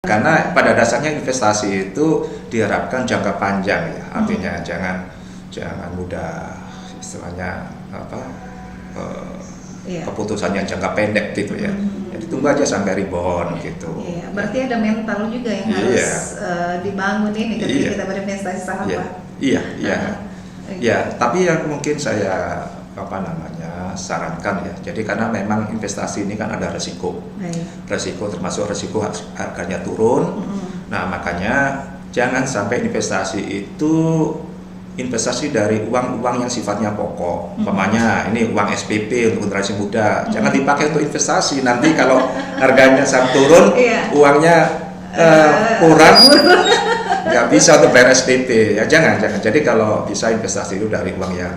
Karena pada dasarnya investasi itu diharapkan jangka panjang ya, artinya jangan mudah istilahnya keputusan yang jangka pendek gitu ya. Jadi tunggu aja sampai rebound gitu. Iya, berarti ada mental juga yang harus dibangun ini ketika kita berinvestasi saham, Pak. Iya. Ya, tapi yang mungkin saya sarankan ya. Jadi karena memang investasi ini kan ada resiko. Resiko termasuk resiko harganya turun. Nah, makanya jangan sampai investasi itu investasi dari uang-uang yang sifatnya pokok. Umpamanya ini uang SPP untuk generasi muda. Jangan dipakai untuk investasi. Nanti kalau harganya turun, uangnya kurang. Nggak bisa untuk bayar SPP ya, jangan. Jadi kalau bisa investasi itu dari uang yang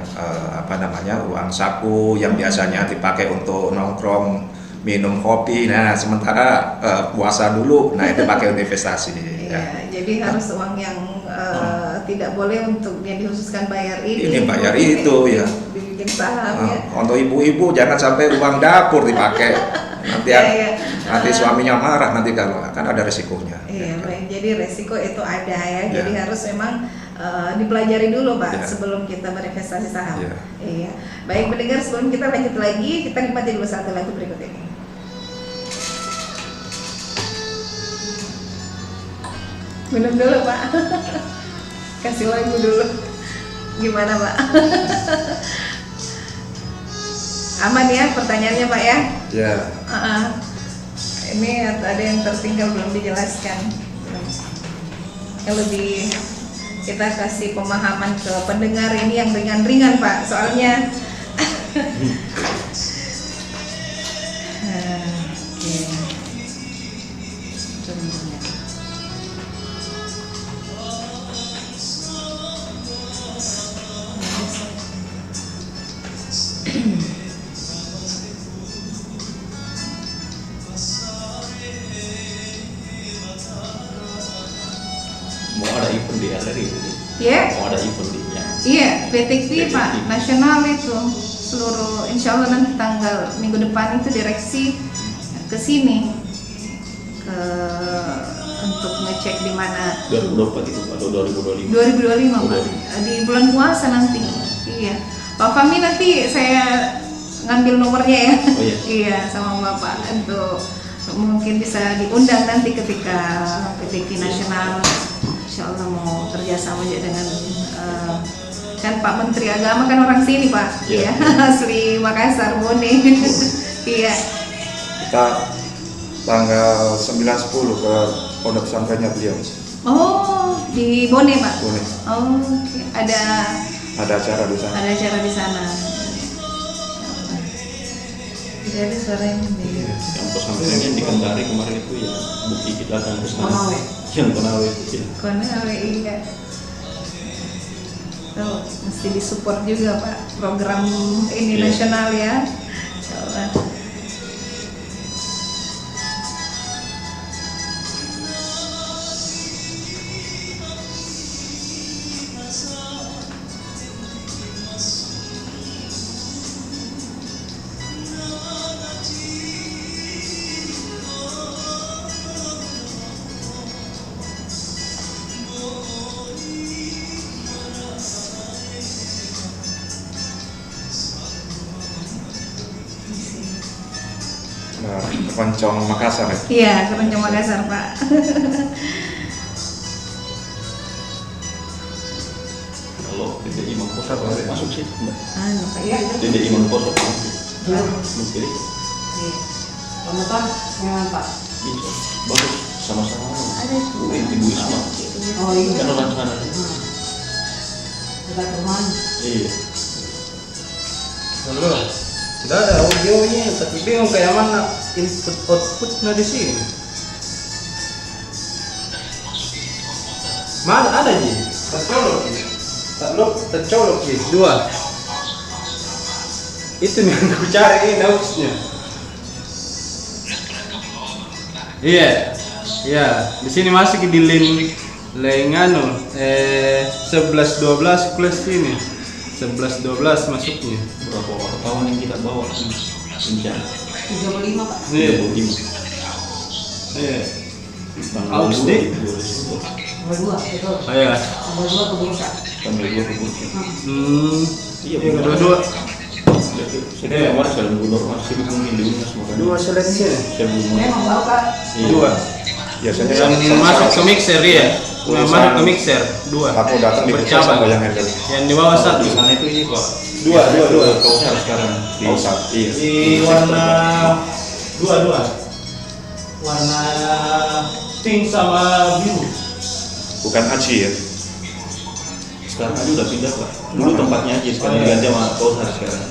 uang saku yang biasanya dipakai untuk nongkrong minum kopi, nah sementara puasa dulu, nah itu pakai untuk investasi. Jadi harus uang yang tidak boleh untuk yang dikhususkan bayar ini bayar itu ya. Dibikin saham ya. Untuk ibu-ibu jangan sampai uang dapur dipakai. Nanti suaminya marah nanti kalau kan ada resikonya. Baik. Jadi resiko itu ada ya. Jadi harus memang dipelajari dulu, Pak, sebelum kita berinvestasi saham. Iya. Baik, pendengar, sebelum kita lanjut lagi, kita nikmati dulu satu lagu berikut ini. Minum dulu, Pak. Kasih lagu dulu. Gimana, Pak? Aman ya pertanyaannya, Pak ya? Ya. Ini ada yang tertinggal belum dijelaskan. Kalau kita kasih pemahaman ke pendengar ini yang ringan-ringan, Pak, soalnya. Mau ada event di RRI ini? Mau ada event di PTK Pak, nasional itu seluruh, insya Allah nanti tanggal minggu depan itu direksi ke sini untuk ngecek di mana 2024 itu atau 2025? 2025 Pak, di bulan puasa nanti. Iya, Pak Fahmi nanti saya ngambil nomornya ya. Iya, sama Bapak untuk mungkin bisa diundang nanti ketika PTK nasional. Insya Allah mau kerjasama aja dengan kan Pak Menteri Agama kan orang sini, Pak. Iya. Asli Makassar, Bone. Iya. Kita tanggal 9-10 ke pondok pesantrennya beliau. Oh, di Bone, Pak. Bone. Oh, okay. Ada acara di sana. Ada acara di sana. Jadi suaranya di yang pesantrennya di Kendari kemarin itu ya bukti kita kan Konawe. Yang Konawe itu. Konawe, iya. Tuh, mesti disupport juga, Pak, program ini nasional ya. Insyaallah. Keroncong Makassar ya? Iya, Keroncong Makassar, Pak. Kalau DDI Mangkosat masuk sih, Mbak. Iya. DDI Mangkosat Iya. Nonton yang Pak? bisa bagus sama-sama. Ada itu. Ibu Isma. Oh iya. Kan orang sana. Dekat rumah. Iya. Halo, tidak ada audionya, tapi bingung kayak mana input outputnya di sini. Mana ada ji? Tercolok ji, 2. Itu nih yang aku cari ini ausnya. Iya, di sini masuk di link anu 11-12 plus ini. 11-12 masuknya. Berapa wartawan yang kita bawa rencana? 35 Pak. Iya. 35. Iya. Aus deh. Tanggal 2, betul. Iya. Tanggal 2 ke bursa. Tanggal 2 ke Bursa. Iya, kedua-dua. Saya kemarin sekalian gubernur masih mungkin diunas makanya. Dua seleksi. Saya belum. Memang tahu Kak. Dua. Biasanya Yang masuk ke mixer ya. Yang masuk ke mixer dua. Aku datang di bercabang. yang handle. Yang di bawah satu. Di sana itu ini Pak. Dua. Kausar sekarang. Kausar. Iya. Di warna dua. Warna pink sama biru. Bukan Aji ya. Sekarang aja udah pindah Pak. Dulu tempatnya aja sekarang diganti sama Kausar sekarang.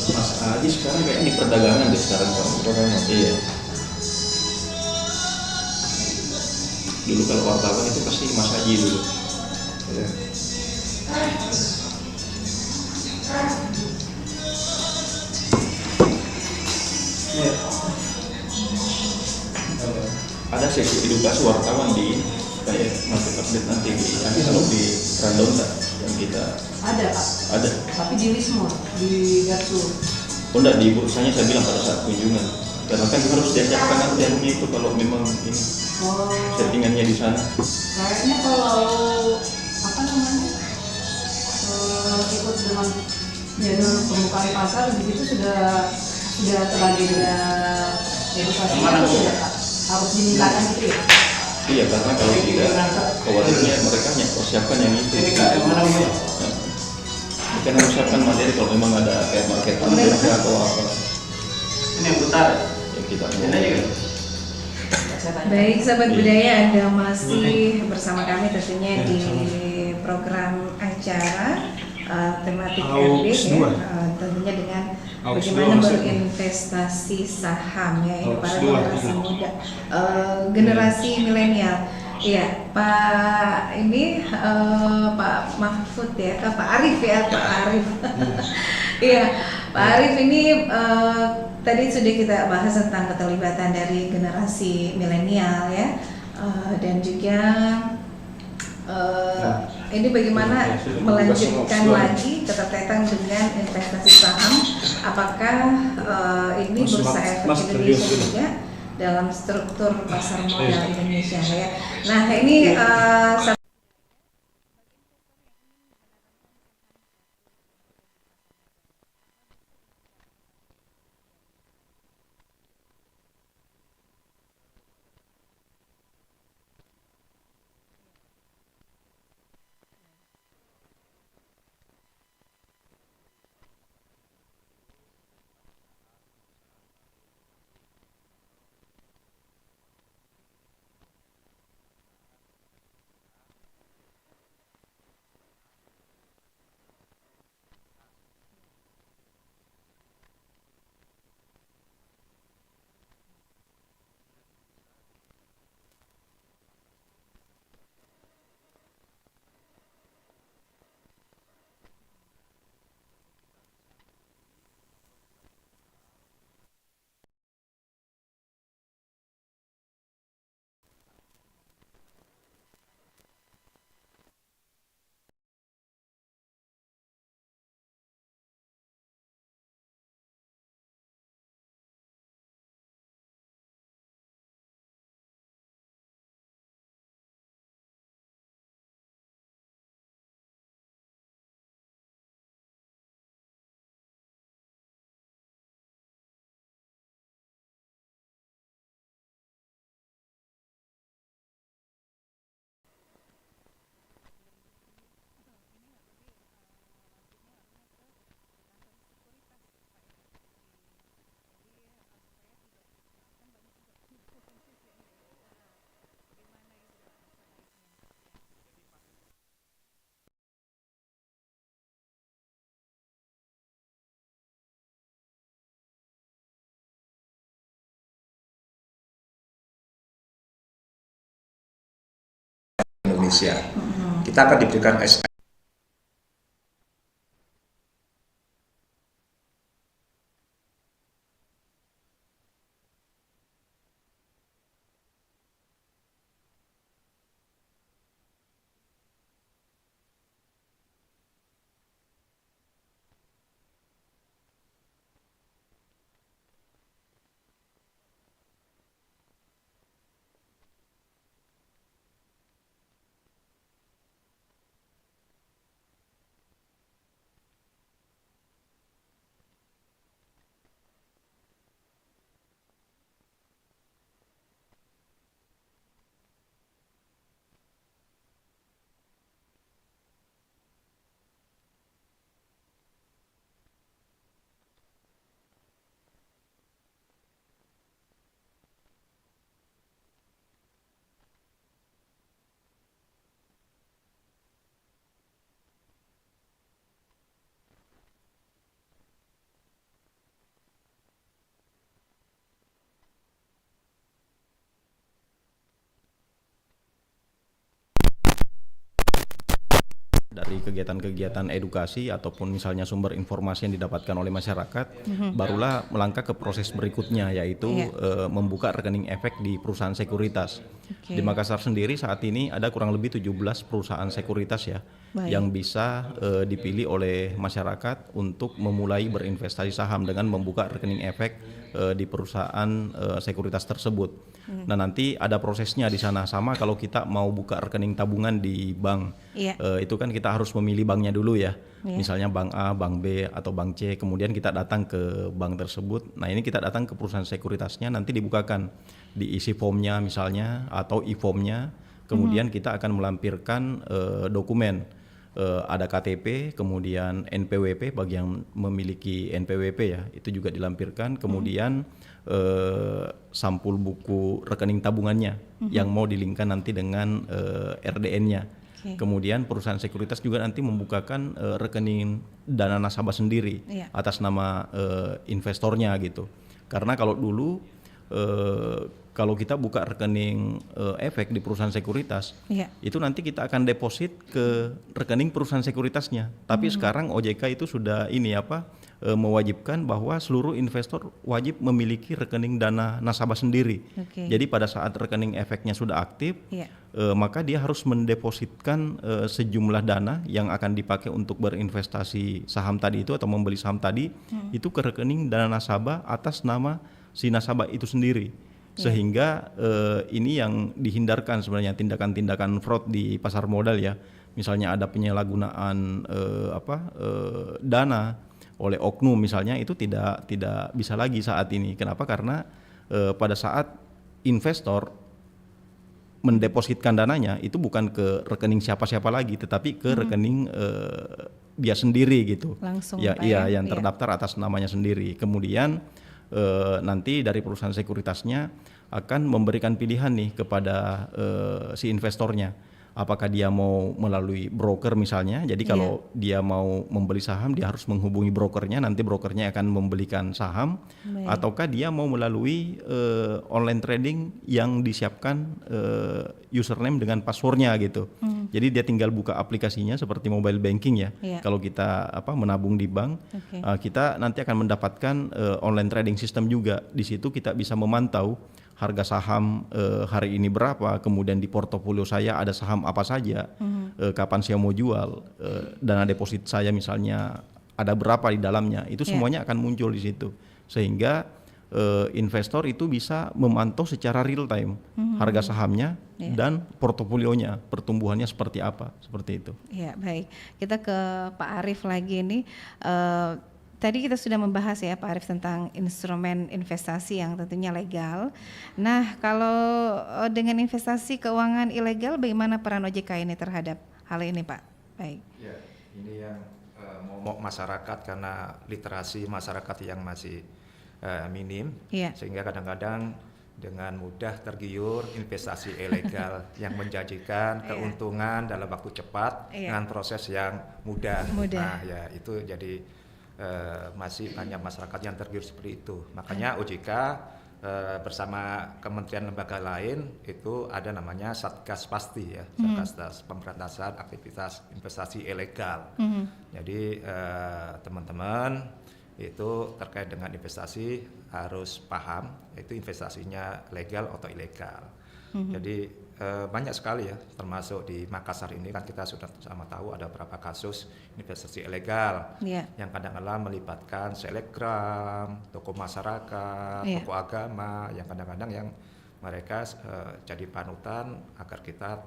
Mas Aji sekarang kayaknya di perdagangan deh sekarang Pak. Perdagangan. Iya. Dulu kalau wartawan itu pasti Mas Aji dulu. Iya. Ada sesi edukasi wartawan di kayak masuk update nanti di kalau di rundown tak yang kita Ada Kak. ada. Tapi di Wisma, di Gatsu. Oh enggak, di bursanya saya bilang pada saat kunjungan karena kan harus diajarkan nanti itu kalau memang ini Oh. settingannya di sana. Kayaknya kalau apa namanya ikut dengan jalur pembukaan pasar di situ sudah teragenda edukasi itu sudah Kak. Harus dimintakan itu ya. Iya karena kalau tidak khawatirnya mereka hanya persiapkan yang itu. Bukan persiapkan materi kalau memang ada kayak marketing atau apa Ini yang putar. yang kita Ini mau. juga. Baik, sahabat budaya, Anda masih bersama kami tentunya di program acara tematik RD ya, tentunya dengan bagaimana berinvestasi saham ya ini para generasi muda, generasi milenial. Iya, Pak ini Pak Mahfud ya, Pak Arif ya, Pak Arif. Iya, Pak Arif ini tadi sudah kita bahas tentang keterlibatan dari generasi milenial ya, dan juga ini bagaimana melanjutkan lagi keterkaitan dengan investasi saham, apakah ini bursa efek Indonesia juga dalam struktur pasar modal Indonesia ya. Nah ini Indonesia. Kita akan diberikan SM. dari kegiatan-kegiatan edukasi ataupun misalnya sumber informasi yang didapatkan oleh masyarakat, barulah melangkah ke proses berikutnya, yaitu membuka rekening efek di perusahaan sekuritas. Di Makassar sendiri saat ini ada kurang lebih 17 perusahaan sekuritas ya, yang bisa dipilih oleh masyarakat untuk memulai berinvestasi saham dengan membuka rekening efek di perusahaan sekuritas tersebut. Nah, nanti ada prosesnya di sana, sama kalau kita mau buka rekening tabungan di bank. Itu kan kita harus memilih banknya dulu ya. Misalnya bank A, bank B, atau bank C. Kemudian kita datang ke bank tersebut. Nah, ini kita datang ke perusahaan sekuritasnya, nanti dibukakan, diisi formnya misalnya atau e-formnya. Kemudian kita akan melampirkan dokumen. Ada KTP, kemudian NPWP bagi yang memiliki NPWP ya, itu juga dilampirkan. Kemudian sampul buku rekening tabungannya yang mau dilingkan nanti dengan RDN-nya. Kemudian perusahaan sekuritas juga nanti membukakan rekening dana nasabah sendiri atas nama investornya gitu. Karena kalau dulu kalau kita buka rekening efek di perusahaan sekuritas, itu nanti kita akan deposit ke rekening perusahaan sekuritasnya. Tapi sekarang OJK itu sudah mewajibkan bahwa seluruh investor wajib memiliki rekening dana nasabah sendiri. Jadi pada saat rekening efeknya sudah aktif, maka dia harus mendepositkan sejumlah dana yang akan dipakai untuk berinvestasi saham tadi itu atau membeli saham tadi itu ke rekening dana nasabah atas nama si nasabah itu sendiri. Sehingga ini yang dihindarkan sebenarnya tindakan-tindakan fraud di pasar modal ya. Misalnya ada penyalahgunaan dana oleh oknum misalnya, itu tidak bisa lagi saat ini. Kenapa? Karena pada saat investor mendepositkan dananya itu bukan ke rekening siapa-siapa lagi, tetapi ke rekening dia sendiri gitu. Langsung yang terdaftar atas namanya sendiri. Kemudian nanti dari perusahaan sekuritasnya akan memberikan pilihan nih kepada si investornya. Apakah dia mau melalui broker misalnya, jadi kalau dia mau membeli saham dia harus menghubungi brokernya, nanti brokernya akan membelikan saham. Ataukah dia mau melalui online trading yang disiapkan username dengan passwordnya gitu. Jadi dia tinggal buka aplikasinya seperti mobile banking ya. Kalau kita menabung di bank, kita nanti akan mendapatkan online trading system juga. Di situ kita bisa memantau harga saham hari ini berapa, kemudian di portofolio saya ada saham apa saja, kapan saya mau jual, dana deposit saya misalnya ada berapa di dalamnya, itu semuanya akan muncul di situ, sehingga investor itu bisa memantau secara real time harga sahamnya dan portofolionya, pertumbuhannya seperti apa, seperti itu. Ya, baik. Kita ke Pak Arief lagi nih. Tadi kita sudah membahas ya Pak Arief tentang instrumen investasi yang tentunya legal. Nah, kalau dengan investasi keuangan ilegal, bagaimana peran OJK ini terhadap hal ini Pak? Baik. Ya, ini yang momok masyarakat karena literasi masyarakat yang masih minim, sehingga kadang-kadang dengan mudah tergiur investasi ilegal yang menjanjikan keuntungan dalam waktu cepat dengan proses yang mudah. Nah, ya itu jadi masih banyak masyarakat yang tergiur seperti itu. Makanya OJK bersama kementerian lembaga lain itu ada namanya Satgas Pasti ya, Satgas Pemberantasan Aktivitas Investasi Ilegal. Jadi teman-teman itu terkait dengan investasi harus paham itu investasinya legal atau ilegal. Jadi banyak sekali ya, termasuk di Makassar ini kan kita sudah sama tahu ada beberapa kasus investasi ilegal yang kadang-kadang melibatkan selebgram, tokoh masyarakat, tokoh agama, yang kadang-kadang yang mereka jadi panutan agar kita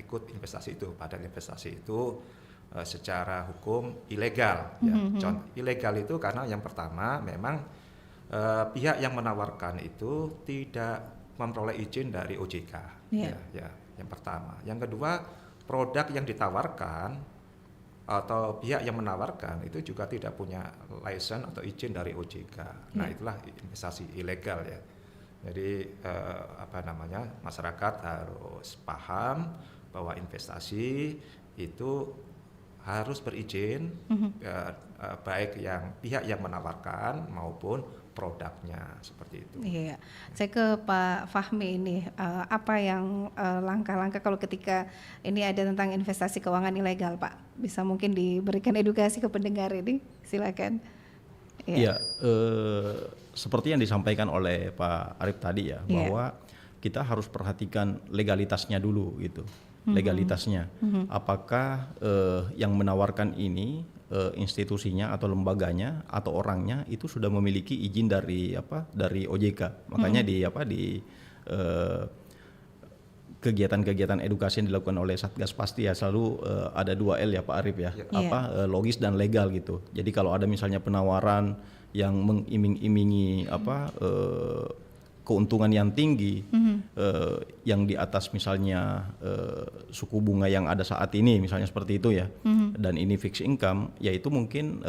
ikut investasi itu. Padahal investasi itu secara hukum ilegal. Contoh ilegal itu karena yang pertama memang pihak yang menawarkan itu tidak memperoleh izin dari OJK, yang pertama. Yang kedua, produk yang ditawarkan atau pihak yang menawarkan itu juga tidak punya license atau izin dari OJK. Nah, itulah investasi ilegal ya. Jadi masyarakat harus paham bahwa investasi itu harus berizin, baik yang pihak yang menawarkan maupun produknya seperti itu. Iya, saya ke Pak Fahmi ini, apa yang langkah-langkah kalau ketika ini ada tentang investasi keuangan ilegal, Pak? Bisa mungkin diberikan edukasi ke pendengar ini, silakan. Iya, seperti yang disampaikan oleh Pak Arif tadi ya, bahwa kita harus perhatikan legalitasnya dulu gitu, legalitasnya. Apakah yang menawarkan ini institusinya atau lembaganya atau orangnya itu sudah memiliki izin dari OJK. Makanya di kegiatan-kegiatan edukasi yang dilakukan oleh Satgas pasti ya selalu ada 2L ya Pak Arif ya, logis dan legal gitu. Jadi kalau ada misalnya penawaran yang mengiming-imingi keuntungan yang tinggi, yang di atas misalnya suku bunga yang ada saat ini misalnya seperti itu ya, dan ini fixed income, ya itu mungkin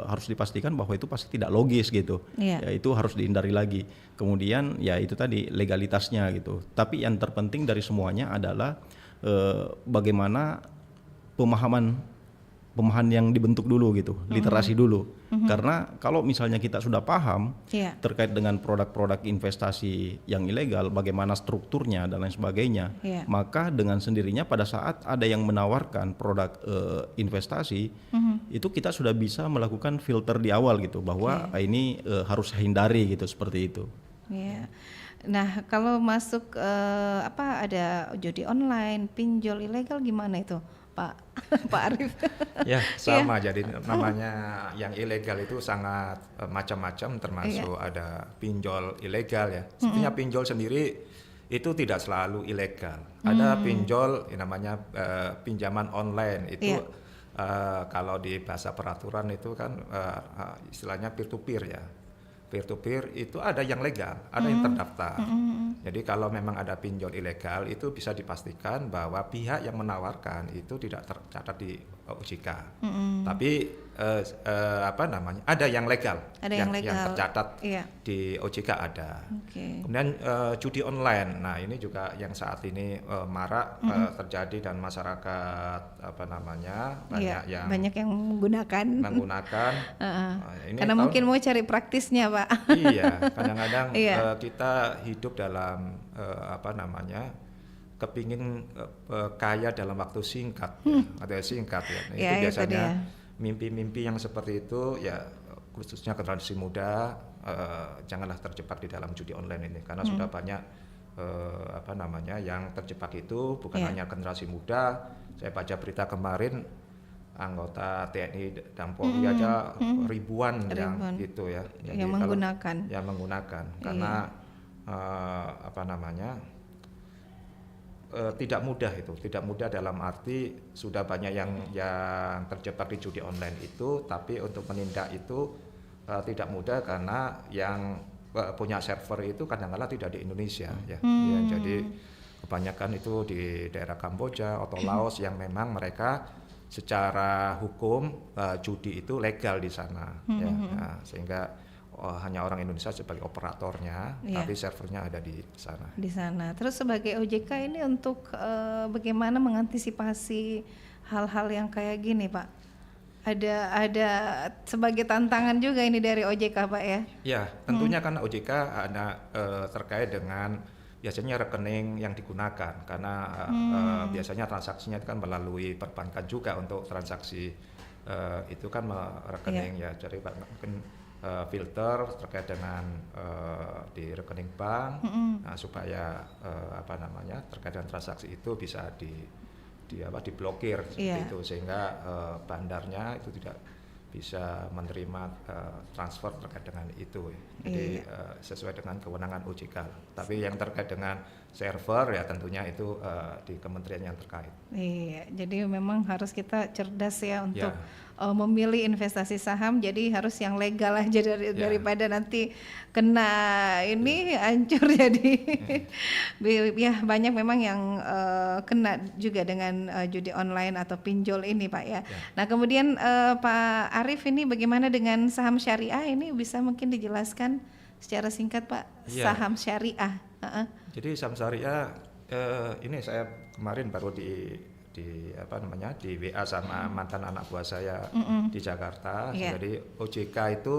harus dipastikan bahwa itu pasti tidak logis gitu, ya itu harus dihindari lagi. Kemudian ya itu tadi legalitasnya gitu. Tapi yang terpenting dari semuanya adalah bagaimana pemahaman yang dibentuk dulu gitu, literasi dulu. Karena kalau misalnya kita sudah paham terkait dengan produk-produk investasi yang ilegal, bagaimana strukturnya dan lain sebagainya, maka dengan sendirinya pada saat ada yang menawarkan produk investasi, itu kita sudah bisa melakukan filter di awal gitu, bahwa ini harus hindari gitu, seperti itu. Nah, kalau masuk ada judi online, pinjol ilegal gimana itu, Pak Arif? Ya sama, jadi namanya yang ilegal itu sangat macam-macam, termasuk ada pinjol ilegal ya. Sebenarnya pinjol sendiri itu tidak selalu ilegal. Ada pinjol yang namanya pinjaman online itu kalau di bahasa peraturan itu kan istilahnya peer to peer ya. Peer to peer itu ada yang legal, ada yang terdaftar. Jadi kalau memang ada pinjol ilegal itu bisa dipastikan bahwa pihak yang menawarkan itu tidak tercatat di OJK. Tapi ada yang legal, yang tercatat di OJK ada. Kemudian judi online. Nah, ini juga yang saat ini marak terjadi dan masyarakat banyak yang menggunakan. Ini karena mungkin mau cari praktisnya, Pak. Iya, kadang-kadang kita hidup dalam kepingin kaya dalam waktu singkat, ada singkat ya. Nah, itu biasanya mimpi-mimpi yang seperti itu ya, khususnya generasi muda janganlah terjebak di dalam judi online ini, karena sudah banyak yang terjebak itu bukan hanya generasi muda. Saya baca berita kemarin anggota TNI dan Polri aja ribuan yang itu ya, yang menggunakan karena tidak mudah dalam arti sudah banyak yang terjebak di judi online itu, tapi untuk menindak itu tidak mudah karena yang punya server itu kadang-kadang tidak di Indonesia ya. Jadi kebanyakan itu di daerah Kamboja atau Laos yang memang mereka secara hukum judi itu legal di sana ya. Nah, sehingga hanya orang Indonesia sebagai operatornya, tapi servernya ada di sana. Terus sebagai OJK ini untuk bagaimana mengantisipasi hal-hal yang kayak gini, Pak? Ada sebagai tantangan juga ini dari OJK, Pak ya? Ya, tentunya karena OJK ada terkait dengan biasanya rekening yang digunakan, karena biasanya transaksinya itu kan melalui perbankan juga untuk transaksi itu kan rekening ya, jadi mungkin filter terkait dengan di rekening bank, nah, supaya terkait dengan transaksi itu bisa diblokir seperti itu, sehingga bandarnya itu tidak bisa menerima transfer terkait dengan itu. Jadi sesuai dengan kewenangan OJK. Tapi yang terkait dengan server ya tentunya itu di kementerian yang terkait. Iya, jadi memang harus kita cerdas ya untuk memilih investasi saham. Jadi harus yang legal aja daripada nanti kena ini hancur jadi. Ya banyak memang yang kena juga dengan judi online atau pinjol ini, Pak ya. Nah kemudian Pak Arif, ini bagaimana dengan saham syariah, ini bisa mungkin dijelaskan secara singkat, Pak? Saham syariah. Jadi saham syariah ini saya kemarin baru di WA sama mantan anak buah saya di Jakarta. Jadi OJK itu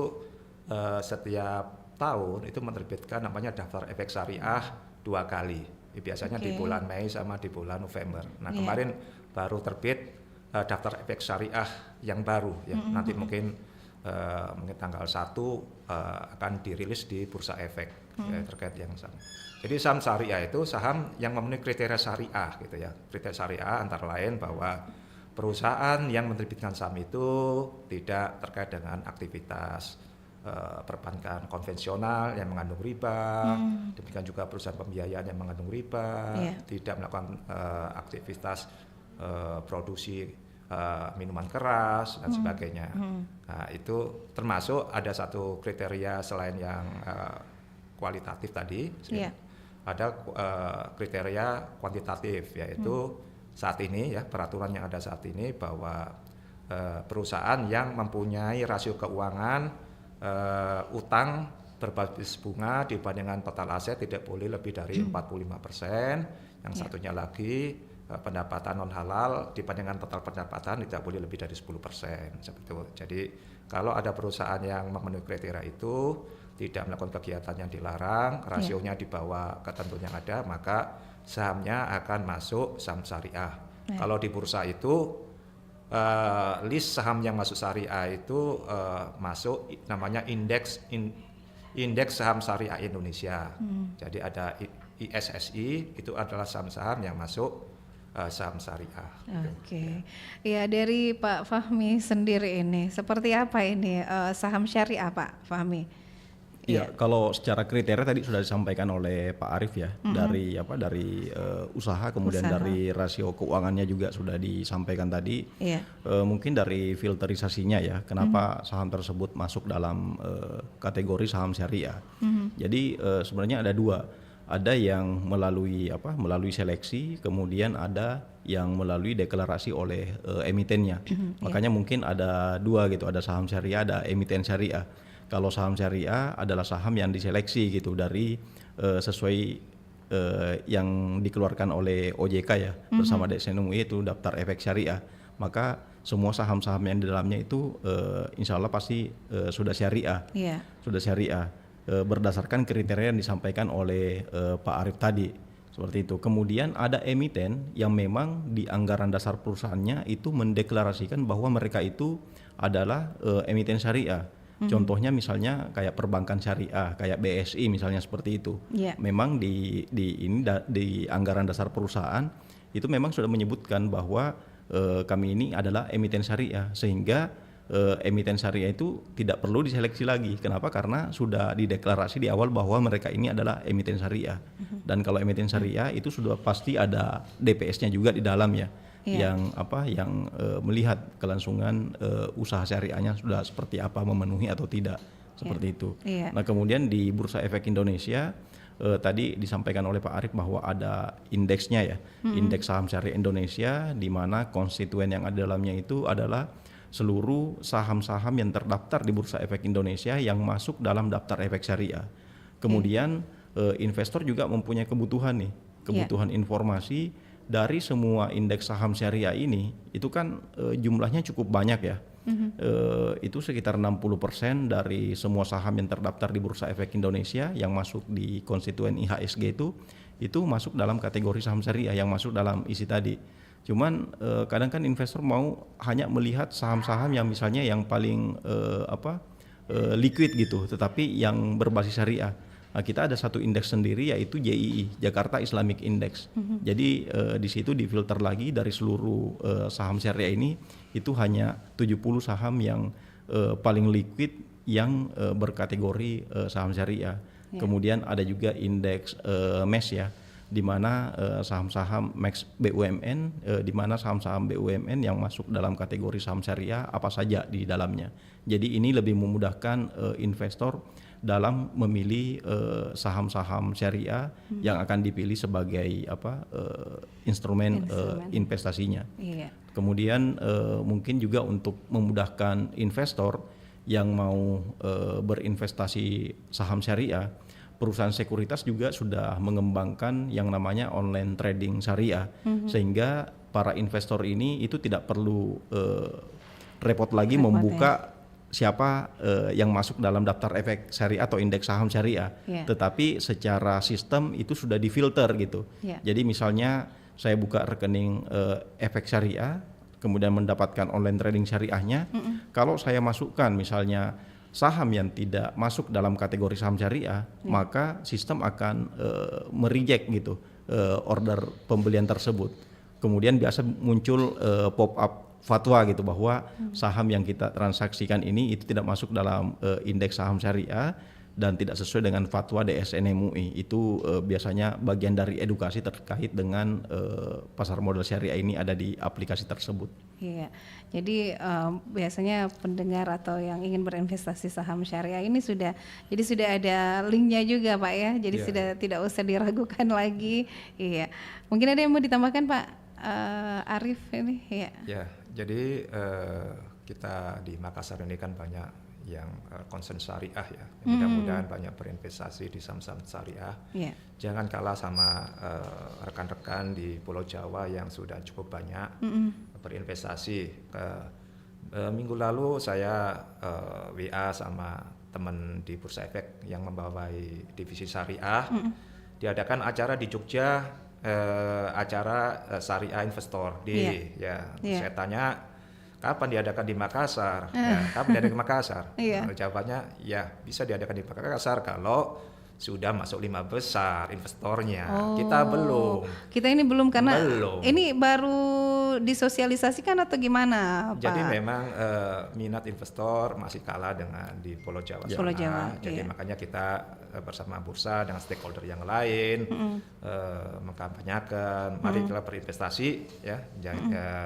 setiap tahun itu menerbitkan namanya daftar efek syariah 2 kali. Biasanya di bulan Mei sama di bulan November. Nah kemarin baru terbit daftar efek syariah yang baru ya. Nanti mungkin tanggal 1 akan dirilis di Bursa Efek ya, terkait yang sama. Jadi saham syariah itu saham yang memenuhi kriteria syariah gitu ya. Kriteria syariah antara lain bahwa perusahaan yang menerbitkan saham itu tidak terkait dengan aktivitas perbankan konvensional yang mengandung riba, demikian juga perusahaan pembiayaan yang mengandung riba, tidak melakukan aktivitas produksi minuman keras dan sebagainya. Nah, itu termasuk ada satu kriteria selain yang kualitatif tadi, ada kriteria kuantitatif, yaitu saat ini ya peraturan yang ada saat ini bahwa perusahaan yang mempunyai rasio keuangan utang berbasis bunga dibandingkan total aset tidak boleh lebih dari 45%. Yang satunya lagi pendapatan non halal dibandingkan total pendapatan tidak boleh lebih dari 10%. Seperti itu. Jadi kalau ada perusahaan yang memenuhi kriteria itu tidak melakukan kegiatan yang dilarang, rasionya di bawah ketentuan yang ada, maka sahamnya akan masuk saham syariah. Kalau di bursa itu list saham yang masuk syariah itu masuk namanya indeks saham syariah Indonesia. Jadi ada ISSI, itu adalah saham-saham yang masuk saham syariah. Oke. Ya, dari Pak Fahmi sendiri ini seperti apa ini saham syariah Pak Fahmi? Ya, kalau secara kriteria tadi sudah disampaikan oleh Pak Arief ya, dari usaha, kemudian dari rasio keuangannya juga sudah disampaikan tadi. Mungkin dari filterisasinya ya, kenapa saham tersebut masuk dalam kategori saham syariah. Jadi sebenarnya ada dua, ada yang melalui seleksi, kemudian ada yang melalui deklarasi oleh emitennya. Makanya mungkin ada dua gitu, ada saham syariah, ada emiten syariah. Kalau saham syariah adalah saham yang diseleksi gitu dari sesuai yang dikeluarkan oleh OJK ya, bersama DSN UI, itu daftar efek syariah. Maka semua saham-saham yang di dalamnya itu insya Allah pasti sudah syariah, sudah syariah berdasarkan kriteria yang disampaikan oleh Pak Arief tadi, seperti itu. Kemudian ada emiten yang memang di anggaran dasar perusahaannya itu mendeklarasikan bahwa mereka itu adalah emiten syariah. Contohnya misalnya kayak perbankan syariah, kayak BSI misalnya, seperti itu. Memang di anggaran dasar perusahaan itu memang sudah menyebutkan bahwa kami ini adalah emiten syariah, sehingga emiten syariah itu tidak perlu diseleksi lagi. Kenapa? Karena sudah dideklarasi di awal bahwa mereka ini adalah emiten syariah. Dan kalau emiten syariah itu sudah pasti ada DPS-nya juga di dalam ya. Yang melihat kelangsungan usaha syariahnya sudah seperti apa, memenuhi atau tidak, seperti itu. Nah, kemudian di Bursa Efek Indonesia tadi disampaikan oleh Pak Arief bahwa ada indeksnya ya, indeks saham syariah Indonesia, di mana konstituen yang ada dalamnya itu adalah seluruh saham-saham yang terdaftar di Bursa Efek Indonesia yang masuk dalam daftar efek syariah. Kemudian investor juga mempunyai kebutuhan informasi dari semua indeks saham syariah ini. Itu kan jumlahnya cukup banyak ya. Itu sekitar 60% dari semua saham yang terdaftar di Bursa Efek Indonesia yang masuk di konstituen IHSG itu masuk dalam kategori saham syariah yang masuk dalam isi tadi. Cuman kadang kan investor mau hanya melihat saham-saham yang misalnya yang paling liquid gitu, tetapi yang berbasis syariah. Nah, kita ada satu indeks sendiri yaitu JII, Jakarta Islamic Index. Jadi di situ difilter lagi dari seluruh saham syariah ini, itu hanya 70 saham yang paling liquid yang berkategori saham syariah. Kemudian ada juga indeks MES ya, di mana saham-saham MES BUMN, di mana saham-saham BUMN yang masuk dalam kategori saham syariah apa saja di dalamnya. Jadi ini lebih memudahkan investor dalam memilih saham-saham syariah yang akan dipilih sebagai instrumen investasinya. Kemudian mungkin juga untuk memudahkan investor yang mau berinvestasi saham syariah, perusahaan sekuritas juga sudah mengembangkan yang namanya online trading syariah, sehingga para investor ini itu tidak perlu repot lagi membuka siapa yang masuk dalam daftar efek syariah atau indeks saham syariah. Tetapi secara sistem itu sudah difilter gitu. Jadi misalnya saya buka rekening efek syariah, kemudian mendapatkan online trading syariahnya. Kalau saya masukkan misalnya saham yang tidak masuk dalam kategori saham syariah, maka sistem akan mereject gitu order pembelian tersebut. Kemudian biasa muncul pop up fatwa gitu bahwa saham yang kita transaksikan ini itu tidak masuk dalam indeks saham syariah dan tidak sesuai dengan fatwa DSN MUI. Itu biasanya bagian dari edukasi terkait dengan pasar modal syariah ini ada di aplikasi tersebut. Iya, jadi biasanya pendengar atau yang ingin berinvestasi saham syariah ini sudah ada linknya juga Pak ya, jadi sudah tidak usah diragukan lagi. Iya, mungkin ada yang mau ditambahkan Pak Arief ini? Ya, jadi kita di Makassar ini kan banyak yang concern syariah ya, mudah-mudahan banyak berinvestasi di saham-saham syariah. Jangan kalah sama rekan-rekan di Pulau Jawa yang sudah cukup banyak berinvestasi. Minggu lalu saya WA sama teman di Bursa Efek yang membawai divisi syariah, diadakan acara di Jogja, acara syariah investor saya tanya kapan diadakan di Makassar? Kapan diadakan di Makassar? Jawabannya ya bisa diadakan di Makassar kalau sudah masuk 5 besar investornya. Kita belum. Kita ini belum karena ini baru disosialisasikan atau gimana Pak? Jadi memang minat investor masih kalah dengan di Pulau Jawa sana. Jadi makanya kita bersama bursa dengan stakeholder yang lain mengkampanyekan mari kita berinvestasi ya,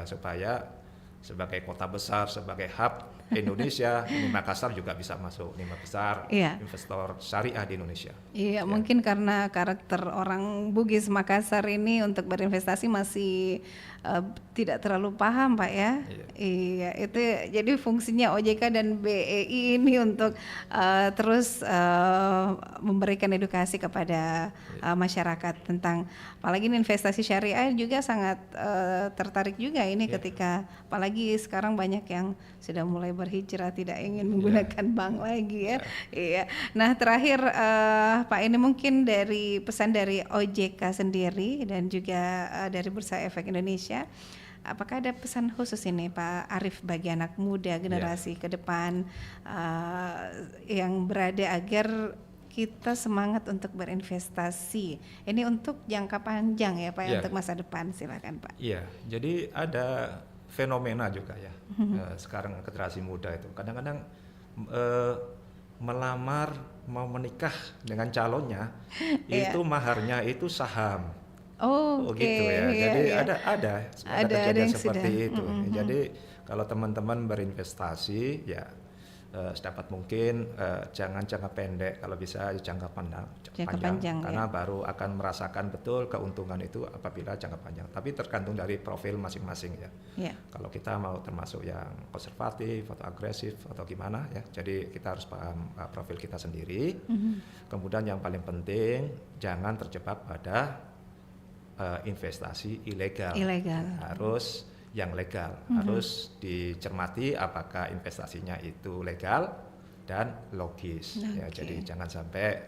supaya sebagai kota besar, sebagai hub Indonesia, Makassar juga bisa masuk 5 besar investor syariah di Indonesia. Mungkin karena karakter orang Bugis Makassar ini untuk berinvestasi masih tidak terlalu paham Pak ya. Itu jadi fungsinya OJK dan BEI ini untuk terus memberikan edukasi kepada masyarakat tentang apalagi investasi syariah juga sangat tertarik juga ini ketika apalagi sekarang banyak yang sudah mulai berhijrah tidak ingin menggunakan bank lagi ya. Nah terakhir Pak ini mungkin dari pesan dari OJK sendiri dan juga dari Bursa Efek Indonesia, apakah ada pesan khusus ini Pak Arief bagi anak muda generasi ke depan yang berada agar kita semangat untuk berinvestasi ini untuk jangka panjang ya Pak untuk masa depan, silakan Pak. Iya, jadi ada fenomena juga ya sekarang generasi muda itu kadang-kadang melamar mau menikah dengan calonnya itu maharnya itu saham. Gitu ya. Jadi ada kejadian seperti itu. Jadi kalau teman-teman berinvestasi ya sedapat mungkin jangan jangka pendek, kalau bisa jangka panjang karena baru akan merasakan betul keuntungan itu apabila jangka panjang. Tapi tergantung dari profil masing-masing ya. Kalau kita mau termasuk yang konservatif atau agresif atau gimana ya, jadi kita harus paham profil kita sendiri. Kemudian yang paling penting jangan terjebak pada investasi ilegal. Harus yang legal, harus dicermati apakah investasinya itu legal dan logis ya. Jadi jangan sampai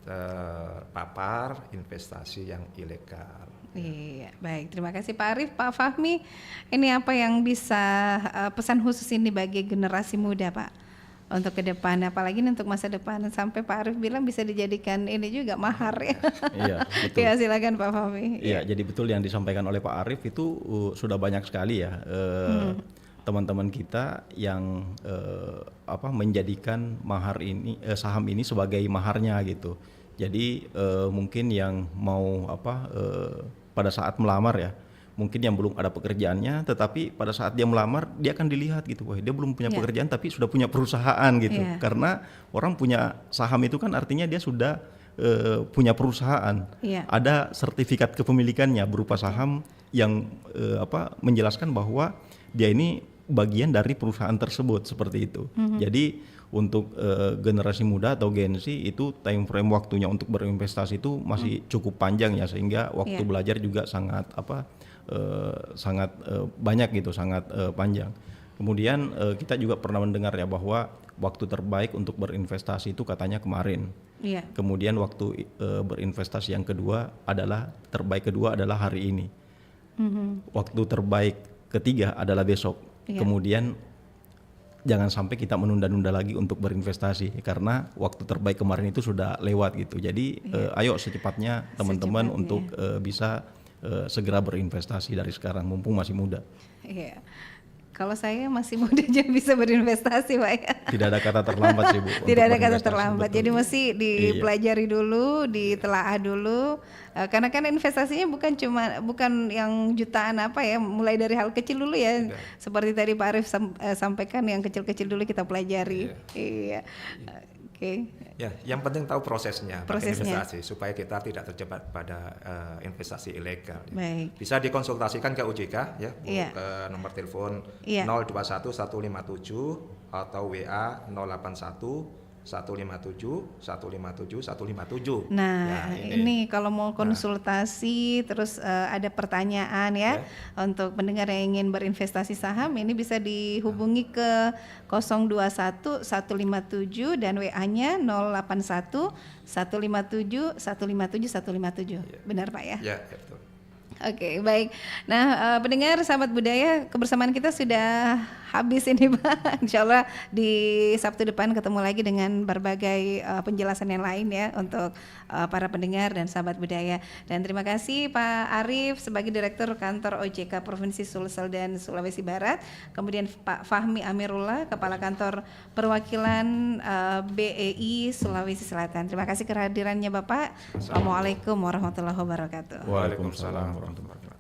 terpapar investasi yang ilegal. Iya, baik. Terima kasih Pak Arief. Pak Fahmi, ini apa yang bisa pesan khusus ini bagi generasi muda Pak untuk ke depan, apalagi untuk masa depan, sampai Pak Arief bilang bisa dijadikan ini juga mahar ya. Iya, betul. Ya, silakan Pak Fahmi. Iya, jadi betul yang disampaikan oleh Pak Arief itu sudah banyak sekali ya teman-teman kita yang menjadikan mahar ini saham ini sebagai maharnya gitu. Jadi mungkin yang mau pada saat melamar ya, mungkin yang belum ada pekerjaannya, tetapi pada saat dia melamar dia akan dilihat gitu, wah dia belum punya pekerjaan tapi sudah punya perusahaan gitu. Karena orang punya saham itu kan artinya dia sudah punya perusahaan. Ada sertifikat kepemilikannya berupa saham yang menjelaskan bahwa dia ini bagian dari perusahaan tersebut, seperti itu. Jadi untuk generasi muda atau Gen Z itu time frame waktunya untuk berinvestasi itu masih cukup panjang ya, sehingga waktu belajar juga sangat banyak gitu, sangat panjang. Kemudian kita juga pernah mendengar ya bahwa waktu terbaik untuk berinvestasi itu katanya kemarin. Iya. Kemudian waktu berinvestasi yang kedua adalah hari ini. Waktu terbaik ketiga adalah besok. Iya. Kemudian jangan sampai kita menunda-nunda lagi untuk berinvestasi karena waktu terbaik kemarin itu sudah lewat gitu. Jadi ayo secepatnya teman-teman untuk bisa segera berinvestasi dari sekarang mumpung masih muda. Iya. Kalau saya masih muda aja bisa berinvestasi, Pak ya. Tidak ada kata terlambat sih, Bu. Tidak ada kata terlambat. Betul. Jadi mesti dipelajari dulu, ditelaah dulu. Karena kan investasinya bukan yang jutaan apa ya, mulai dari hal kecil dulu ya. Seperti tadi Pak Arif sampaikan, yang kecil-kecil dulu kita pelajari. Iya. Oke. Ya, yang penting tahu prosesnya investasi supaya kita tidak terjebak pada investasi ilegal. Baik. Bisa dikonsultasikan ke OJK ya, Bu, iya. ke nomor telepon 021 157 atau WA 081 157 157 157. Nah, ya, ini kalau mau konsultasi terus ada pertanyaan ya untuk pendengar yang ingin berinvestasi saham, ini bisa dihubungi ke 021 157 dan WA-nya 081 157 157 157. Benar Pak ya? Ya, betul. Oke, baik. Nah, pendengar sahabat budaya, kebersamaan kita sudah habis ini Pak. Insya Allah di Sabtu depan ketemu lagi dengan berbagai penjelasan yang lain ya untuk para pendengar dan sahabat budaya. Dan terima kasih Pak Arif sebagai Direktur Kantor OJK Provinsi Sulsel dan Sulawesi Barat. Kemudian Pak Fahmi Amirullah, Kepala Kantor Perwakilan BEI Sulawesi Selatan. Terima kasih kehadirannya Bapak. Assalamualaikum warahmatullahi wabarakatuh. Waalaikumsalam warahmatullahi wabarakatuh.